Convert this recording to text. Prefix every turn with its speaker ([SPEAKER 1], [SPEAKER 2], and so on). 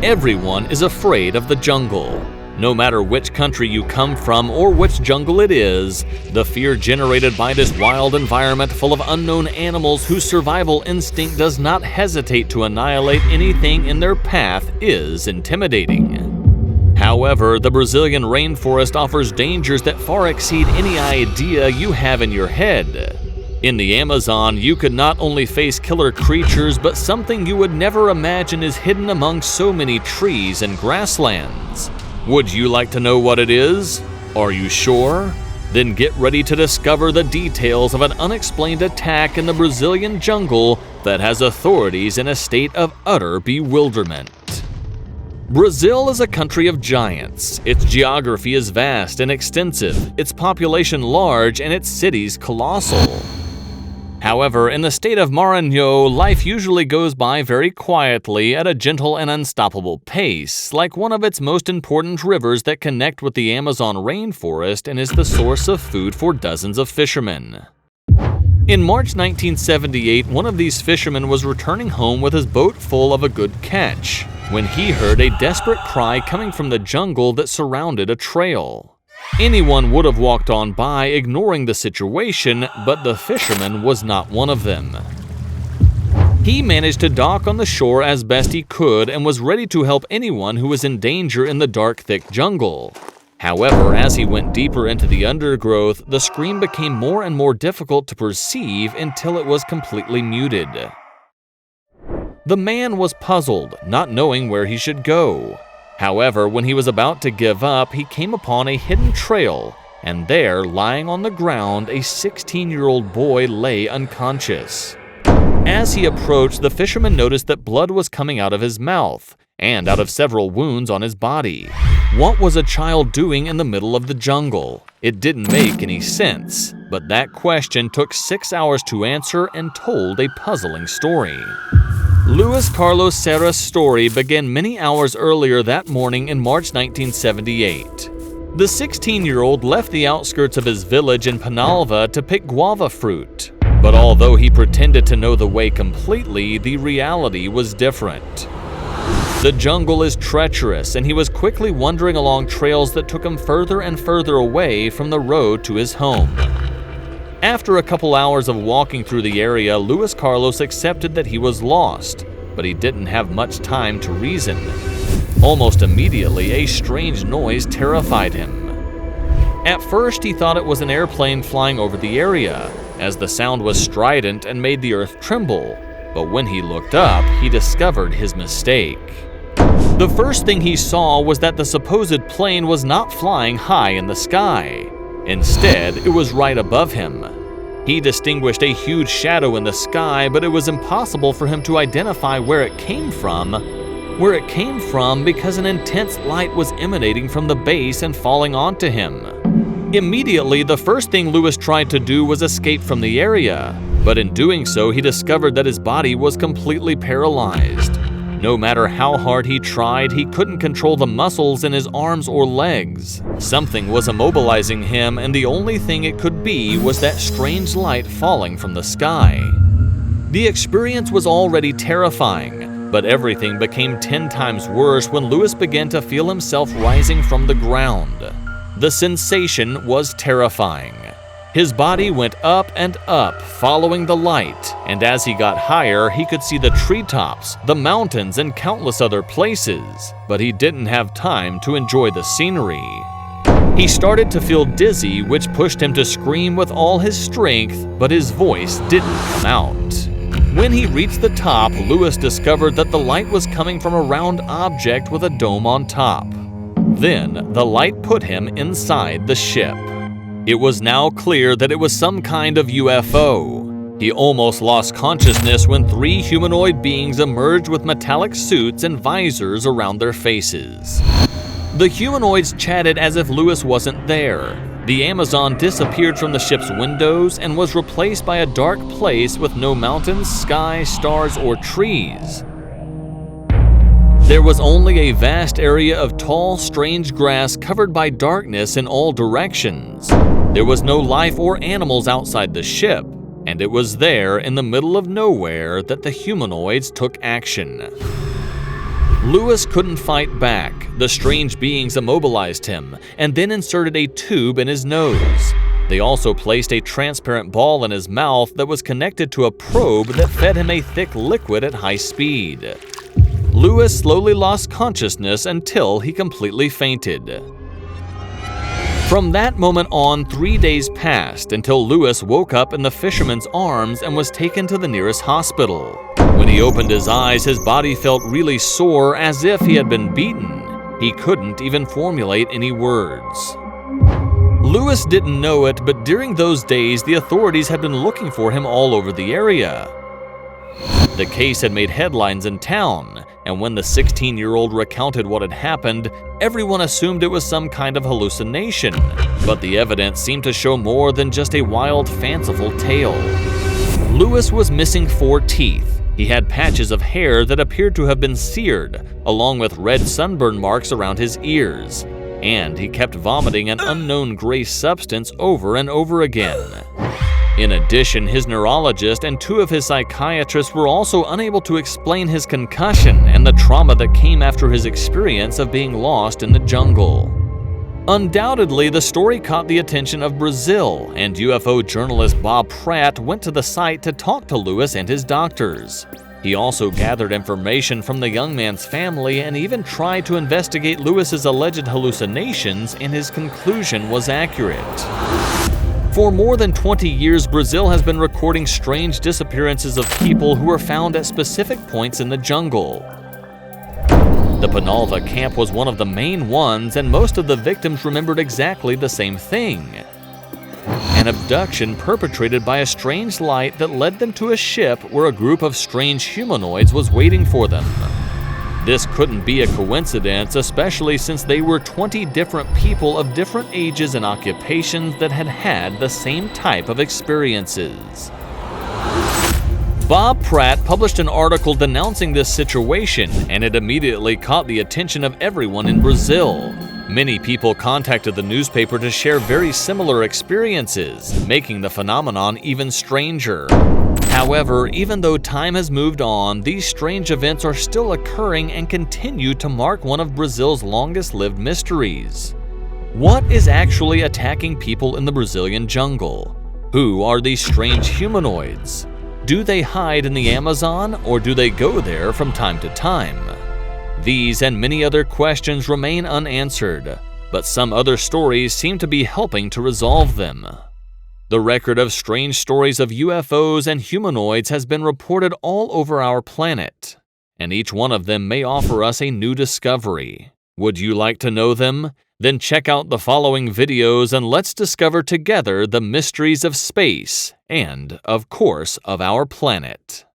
[SPEAKER 1] Everyone is afraid of the jungle. No matter which country you come from or which jungle it is, the fear generated by this wild environment full of unknown animals whose survival instinct does not hesitate to annihilate anything in their path is intimidating. However, the Brazilian rainforest offers dangers that far exceed any idea you have in your head. In the Amazon, you could not only face killer creatures, but something you would never imagine is hidden among so many trees and grasslands. Would you like to know what it is? Are you sure? Then get ready to discover the details of an unexplained attack in the Brazilian jungle that has authorities in a state of utter bewilderment. Brazil is a country of giants. Its geography is vast and extensive, its population large, and its cities colossal. However, in the state of Maranhão, life usually goes by very quietly at a gentle and unstoppable pace, like one of its most important rivers that connect with the Amazon rainforest and is the source of food for dozens of fishermen. In March 1978, one of these fishermen was returning home with his boat full of a good catch, when he heard a desperate cry coming from the jungle that surrounded a trail. Anyone would have walked on by, ignoring the situation, but the fisherman was not one of them. He managed to dock on the shore as best he could and was ready to help anyone who was in danger in the dark, thick jungle. However, as he went deeper into the undergrowth, the scream became more and more difficult to perceive until it was completely muted. The man was puzzled, not knowing where he should go. However, when he was about to give up, he came upon a hidden trail, and there, lying on the ground, a 16-year-old boy lay unconscious. As he approached, the fisherman noticed that blood was coming out of his mouth, and out of several wounds on his body. What was a child doing in the middle of the jungle? It didn't make any sense, but that question took 6 hours to answer and told a puzzling story. Luis Carlos Serra's story began many hours earlier that morning in March 1978. The 16-year-old left the outskirts of his village in Penalva to pick guava fruit. But although he pretended to know the way completely, the reality was different. The jungle is treacherous, and he was quickly wandering along trails that took him further and further away from the road to his home. After a couple hours of walking through the area, Luis Carlos accepted that he was lost, but he didn't have much time to reason. Almost immediately, a strange noise terrified him. At first, he thought it was an airplane flying over the area, as the sound was strident and made the earth tremble. But when he looked up, he discovered his mistake. The first thing he saw was that the supposed plane was not flying high in the sky. Instead, it was right above him. He distinguished a huge shadow in the sky, but it was impossible for him to identify where it came from. Because an intense light was emanating from the base and falling onto him. Immediately, the first thing Luis tried to do was escape from the area, but in doing so, he discovered that his body was completely paralyzed. No matter how hard he tried, he couldn't control the muscles in his arms or legs. Something was immobilizing him, and the only thing it could be was that strange light falling from the sky. The experience was already terrifying, but everything became 10 times worse when Luis began to feel himself rising from the ground. The sensation was terrifying. His body went up and up, following the light, and as he got higher, he could see the treetops, the mountains, and countless other places, but he didn't have time to enjoy the scenery. He started to feel dizzy, which pushed him to scream with all his strength, but his voice didn't come out. When he reached the top, Luis discovered that the light was coming from a round object with a dome on top. Then, the light put him inside the ship. It was now clear that it was some kind of UFO. He almost lost consciousness when 3 humanoid beings emerged with metallic suits and visors around their faces. The humanoids chatted as if Luis wasn't there. The Amazon disappeared from the ship's windows and was replaced by a dark place with no mountains, sky, stars, or trees. There was only a vast area of tall, strange grass covered by darkness in all directions. There was no life or animals outside the ship, and it was there in the middle of nowhere that the humanoids took action. Lewis couldn't fight back. The strange beings immobilized him and then inserted a tube in his nose. They also placed a transparent ball in his mouth that was connected to a probe that fed him a thick liquid at high speed. Lewis slowly lost consciousness until he completely fainted. From that moment on, 3 days passed until Lewis woke up in the fisherman's arms and was taken to the nearest hospital. When he opened his eyes, his body felt really sore, as if he had been beaten. He couldn't even formulate any words. Lewis didn't know it, but during those days, the authorities had been looking for him all over the area. The case had made headlines in town, and when the 16-year-old recounted what had happened, everyone assumed it was some kind of hallucination, but the evidence seemed to show more than just a wild, fanciful tale. Lewis was missing 4 teeth. He had patches of hair that appeared to have been seared, along with red sunburn marks around his ears, and he kept vomiting an unknown gray substance over and over again. In addition, his neurologist and 2 of his psychiatrists were also unable to explain his concussion and the trauma that came after his experience of being lost in the jungle. Undoubtedly, the story caught the attention of Brazil, and UFO journalist Bob Pratt went to the site to talk to Lewis and his doctors. He also gathered information from the young man's family and even tried to investigate Lewis's alleged hallucinations, and his conclusion was accurate. For more than 20 years, Brazil has been recording strange disappearances of people who were found at specific points in the jungle. The Penalva camp was one of the main ones, and most of the victims remembered exactly the same thing: an abduction perpetrated by a strange light that led them to a ship where a group of strange humanoids was waiting for them. This couldn't be a coincidence, especially since they were 20 different people of different ages and occupations that had had the same type of experiences. Bob Pratt published an article denouncing this situation, and it immediately caught the attention of everyone in Brazil. Many people contacted the newspaper to share very similar experiences, making the phenomenon even stranger. However, even though time has moved on, these strange events are still occurring and continue to mark one of Brazil's longest-lived mysteries. What is actually attacking people in the Brazilian jungle? Who are these strange humanoids? Do they hide in the Amazon, or do they go there from time to time? These and many other questions remain unanswered, but some other stories seem to be helping to resolve them. The record of strange stories of UFOs and humanoids has been reported all over our planet, and each one of them may offer us a new discovery. Would you like to know them? Then check out the following videos and let's discover together the mysteries of space and, of course, of our planet.